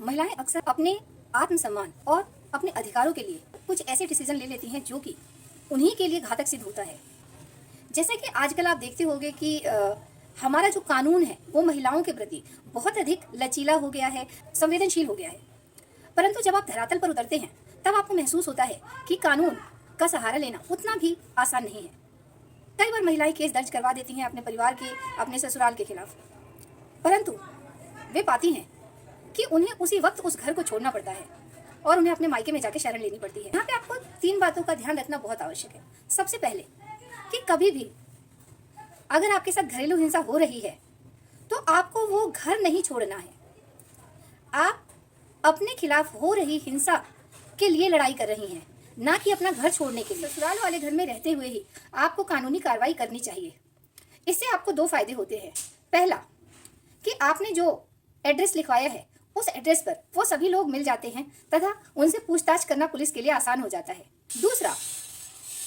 महिलाएं अक्सर अपने आत्मसम्मान और अपने अधिकारों के लिए कुछ ऐसे डिसीजन ले लेती हैं जो कि उन्हीं के लिए घातक सिद्ध होता है। जैसे कि आजकल आप देखते होंगे कि हमारा जो कानून है वो महिलाओं के प्रति बहुत अधिक लचीला हो गया है, संवेदनशील हो गया है। परंतु जब आप धरातल पर उतरते हैं तब आपको महसूस होता है कि कानून का सहारा लेना उतना भी आसान नहीं है। कई बार महिलाएं केस दर्ज करवा देती हैं अपने परिवार के, अपने ससुराल के खिलाफ, परंतु वे पाती हैं कि उन्हें उसी वक्त उस घर को छोड़ना पड़ता है और उन्हें अपने मायके में जाके शरण लेनी पड़ती है। यहाँ पे आपको 3 बातों का ध्यान रखना बहुत आवश्यक है। सबसे पहले कि कभी भी अगर आपके साथ घरेलू हिंसा हो रही है तो आपको वो घर नहीं छोड़ना है। आप अपने खिलाफ हो रही हिंसा के लिए लड़ाई कर रही हैं, ना कि अपना घर छोड़ने के लिए। ससुराल वाले घर में रहते हुए ही आपको कानूनी कार्रवाई करनी चाहिए। इससे आपको 2 फायदे होते हैं। पहला कि आपने जो एड्रेस लिखवाया है उस एड्रेस पर वो सभी लोग मिल जाते हैं तथा उनसे पूछताछ करना पुलिस के लिए आसान हो जाता है। दूसरा,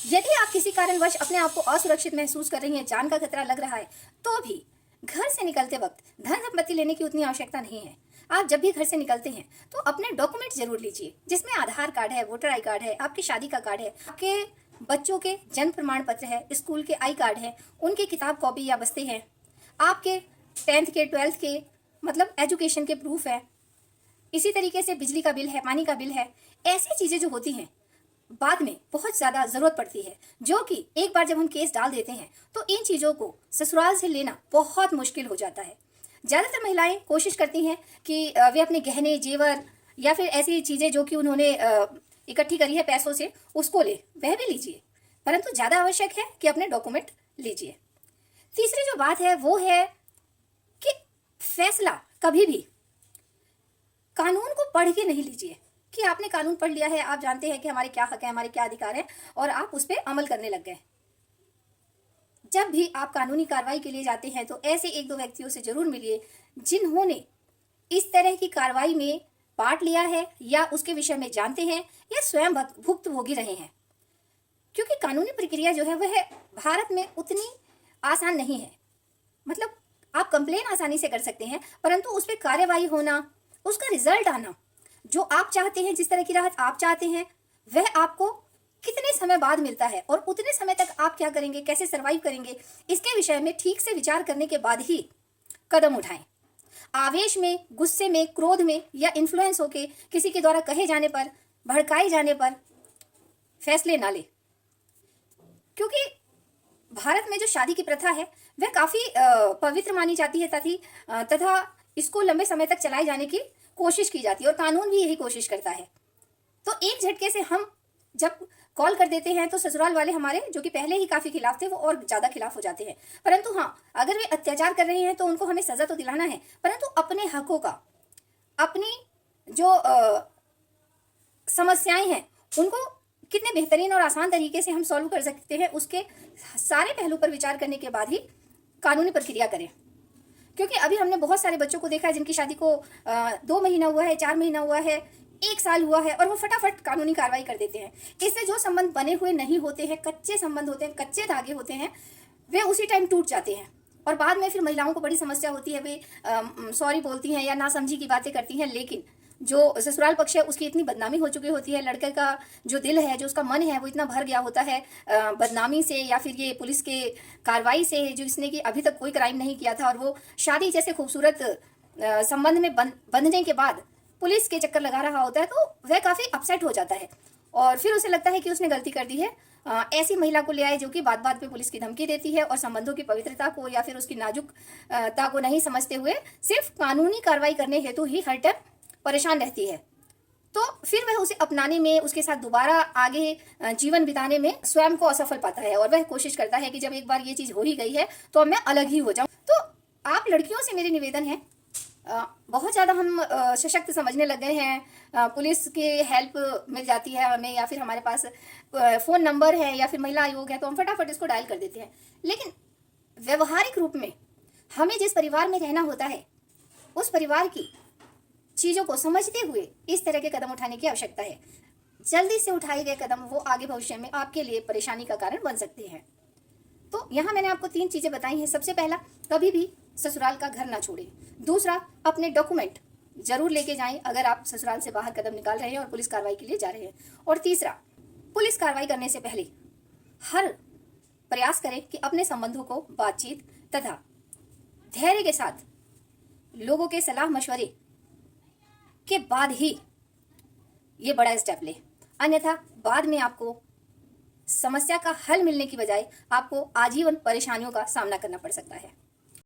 यदि आप किसी कारणवश अपने आप को असुरक्षित महसूस कर रही हैं, जान का खतरा लग रहा है, तो भी घर से निकलते वक्त धन संपत्ति लेने की उतनी आवश्यकता नहीं है। आप जब भी घर से निकलते हैं तो अपने डॉक्यूमेंट जरूर लीजिए, जिसमें आधार कार्ड है, वोटर आई कार्ड है, आपकी शादी का कार्ड है, आपके बच्चों के जन्म प्रमाण पत्र है, स्कूल के आई कार्ड है, उनकी किताब कॉपी या बस्ते हैं, आपके 10th के 12th के मतलब एजुकेशन के प्रूफ है, इसी तरीके से बिजली का बिल है, पानी का बिल है। ऐसी चीजें जो होती हैं बाद में बहुत ज्यादा जरूरत पड़ती है, जो कि एक बार जब हम केस डाल देते हैं तो इन चीजों को ससुराल से लेना बहुत मुश्किल हो जाता है। ज्यादातर महिलाएं कोशिश करती हैं कि वे अपने गहने, जेवर या फिर ऐसी चीजें जो कि उन्होंने इकट्ठी करी है पैसों से, उसको ले, वह भी लीजिए, परंतु ज्यादा आवश्यक है कि अपने डॉक्यूमेंट लीजिए। तीसरी जो बात है वो है कि फैसला कभी भी कानून को पढ़ के नहीं लीजिए कि आपने कानून पढ़ लिया है, आप जानते हैं कि हमारे क्या हक है, हमारे क्या अधिकार है और आप उस पर अमल करने लग गए। जब भी आप कानूनी कार्रवाई के लिए जाते हैं तो ऐसे 1-2 व्यक्तियों से जरूर मिलिए जिन्होंने इस तरह की कार्रवाई में पार्ट लिया है या उसके विषय में जानते हैं या स्वयं भुक्तभोगी रहे हैं। क्योंकि कानूनी प्रक्रिया जो है वह भारत में उतनी आसान नहीं है। मतलब आप कंप्लेन आसानी से कर सकते हैं, परंतु उस पर कार्यवाही होना, उसका रिजल्ट आना, जो आप चाहते हैं, जिस तरह की राहत आप चाहते हैं, वह आपको कितने समय बाद मिलता है और उतने समय तक आप क्या करेंगे, कैसे सरवाइव करेंगे, इसके विषय में ठीक से विचार करने के बाद ही कदम उठाएं। आवेश में, गुस्से में, क्रोध में या इन्फ्लुएंस होके किसी के द्वारा कहे जाने पर, भड़काए जाने पर फैसले ना ले। क्योंकि भारत में जो शादी की प्रथा है वह काफी पवित्र मानी जाती है तथा इसको लंबे समय तक चलाए जाने की कोशिश की जाती है और कानून भी यही कोशिश करता है। तो एक झटके से हम जब कॉल कर देते हैं तो ससुराल वाले हमारे, जो कि पहले ही काफी खिलाफ थे, वो और ज्यादा खिलाफ हो जाते हैं। परंतु हाँ, अगर वे अत्याचार कर रहे हैं तो उनको हमें सजा तो दिलाना है, परंतु अपने हकों का, अपनी जो समस्याएं हैं उनको कितने बेहतरीन और आसान तरीके से हम सॉल्व कर सकते हैं, उसके सारे पहलू पर विचार करने के बाद ही कानूनी प्रक्रिया करें। क्योंकि अभी हमने बहुत सारे बच्चों को देखा है जिनकी शादी को 2 महीना हुआ है, 4 महीना हुआ है, 1 साल हुआ है और वो फटाफट कानूनी कार्रवाई कर देते हैं। इससे जो संबंध बने हुए नहीं होते हैं, कच्चे संबंध होते हैं, कच्चे धागे होते हैं, वे उसी टाइम टूट जाते हैं और बाद में फिर महिलाओं को बड़ी समस्या होती है। वे सॉरी बोलती हैं या नासमझी की बातें करती हैं, लेकिन जो ससुराल पक्ष है उसकी इतनी बदनामी हो चुकी होती है, लड़के का जो दिल है, जो उसका मन है, वो इतना भर गया होता है बदनामी से या फिर ये पुलिस के कार्रवाई से, जो इसने कि अभी तक कोई क्राइम नहीं किया था और वो शादी जैसे खूबसूरत संबंध में बंधने के बाद पुलिस के चक्कर लगा रहा होता है, तो वह काफी अपसेट हो जाता है और फिर उसे लगता है कि उसने गलती कर दी है। ऐसी महिला को ले आए जो कि बात बात पे पुलिस की धमकी देती है और संबंधों की पवित्रता को या फिर उसकी नाजुकता को नहीं समझते हुए सिर्फ कानूनी कार्रवाई करने हेतु ही हर टाइम परेशान रहती है। तो फिर वह उसे अपनाने में, उसके साथ दोबारा आगे जीवन बिताने में स्वयं को असफल पाता है और वह कोशिश करता है कि जब एक बार ये चीज हो ही गई है तो अब मैं अलग ही हो जाऊं। तो आप लड़कियों से मेरी निवेदन है, बहुत ज़्यादा हम सशक्त समझने लग गए हैं, पुलिस की हेल्प मिल जाती है हमें या फिर हमारे पास फ़ोन नंबर है या फिर महिला आयोग है तो हम फटाफट इसको डायल कर देते हैं। लेकिन व्यवहारिक रूप में हमें जिस परिवार में रहना होता है उस परिवार की चीज़ों को समझते हुए इस तरह के कदम उठाने की आवश्यकता है। जल्दी से उठाए गए कदम वो आगे भविष्य में आपके लिए परेशानी का कारण बन सकते हैं। तो यहाँ मैंने आपको 3 चीज़ें बताई हैं। सबसे पहला, कभी भी ससुराल का घर ना छोड़े। दूसरा, अपने डॉक्यूमेंट जरूर लेके जाएं अगर आप ससुराल से बाहर कदम निकाल रहे हैं और पुलिस कार्रवाई के लिए जा रहे हैं। और तीसरा, पुलिस कार्रवाई करने से पहले हर प्रयास करें कि अपने संबंधों को बातचीत तथा धैर्य के साथ लोगों के सलाह मशवरे के बाद ही ये बड़ा स्टेप लें। अन्यथा बाद में आपको समस्या का हल मिलने की बजाय आपको आजीवन परेशानियों का सामना करना पड़ सकता है।